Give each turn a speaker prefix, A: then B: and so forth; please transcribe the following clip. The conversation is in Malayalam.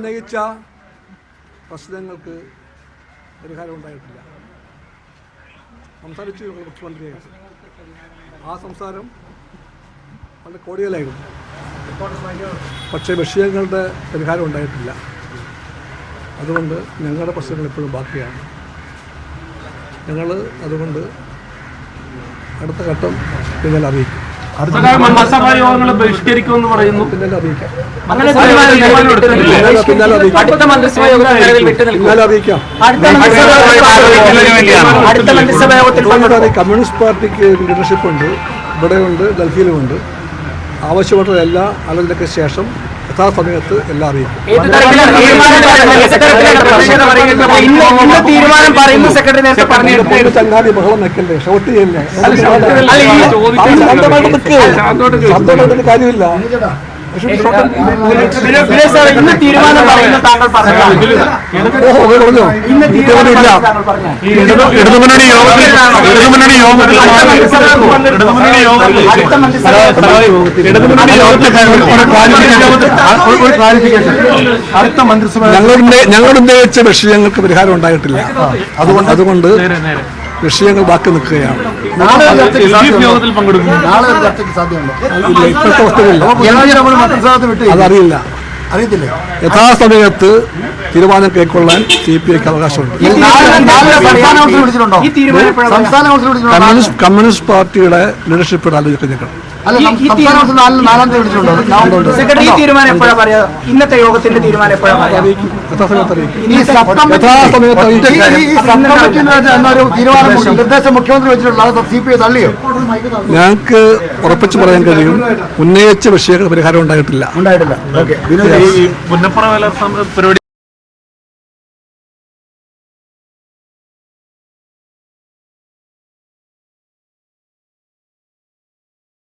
A: ഉന്നയിച്ച പ്രശ്നങ്ങൾക്ക് പരിഹാരം ഉണ്ടായിട്ടില്ല. സംസാരിച്ചു മുഖ്യമന്ത്രിയായിട്ട്. ആ സംസാരം വളരെ കോടികളായിരുന്നു. പക്ഷേ വിഷയങ്ങളുടെ പരിഹാരം ഉണ്ടായിട്ടില്ല. അതുകൊണ്ട് ഞങ്ങളുടെ പ്രശ്നങ്ങൾ ഇപ്പോഴും ബാക്കിയാണ്. ഞങ്ങൾ അതുകൊണ്ട് അടുത്ത ഘട്ടം പിന്നീട് അറിയിക്കും.
B: മന്ത്രിസഭാ യോഗങ്ങൾ ബഹിഷ്കരിക്കുമെന്ന് പറയുന്നു.
A: പിന്നീട് അറിയിക്കാം. കമ്മ്യൂണിസ്റ്റ് പാർട്ടിക്ക് ലീഡർഷിപ്പ് ഉണ്ട്, ഇവിടെയുണ്ട്, ഡൽഹിയിലുമുണ്ട്. ആവശ്യമായിട്ടുള്ള എല്ലാ ആലോചനയ്ക്ക് ശേഷം യഥാസമയത്ത് എല്ലാം അറിയിക്കും. ചങ്ങാതി ബഹളം വെക്കല്ലേ, ഷോട്ട് ചെയ്യല്ലേ, കാര്യമില്ല. ഞങ്ങൾ ഉന്നയിച്ച വിഷയങ്ങൾക്ക് പരിഹാരം ഉണ്ടായിട്ടില്ല. അതുകൊണ്ട് വിഷയങ്ങൾ ബാക്കി നിൽക്കുകയാണ്. ഇപ്പോഴത്തെ അവസ്ഥകളില്ല, അതറിയില്ല. യഥാസമയത്ത് തീരുമാനം കൈക്കൊള്ളാൻ CPIക്ക് അവകാശമുണ്ട്. കമ്മ്യൂണിസ്റ്റ് പാർട്ടിയുടെ ലീഡർഷിപ്പ് ആലോചിക്കണം.
C: ഇന്നത്തെ യോഗത്തിന്റെ തീരുമാനം നിർദ്ദേശം മുഖ്യമന്ത്രി വെച്ചിട്ടുള്ള CPI തള്ളിയോ?
A: ഞങ്ങൾക്ക് ഉറപ്പിച്ചു പറയാൻ കഴിയും, ഉന്നയിച്ച വിഷയങ്ങൾ പരിഹാരം ഉണ്ടായിട്ടില്ല.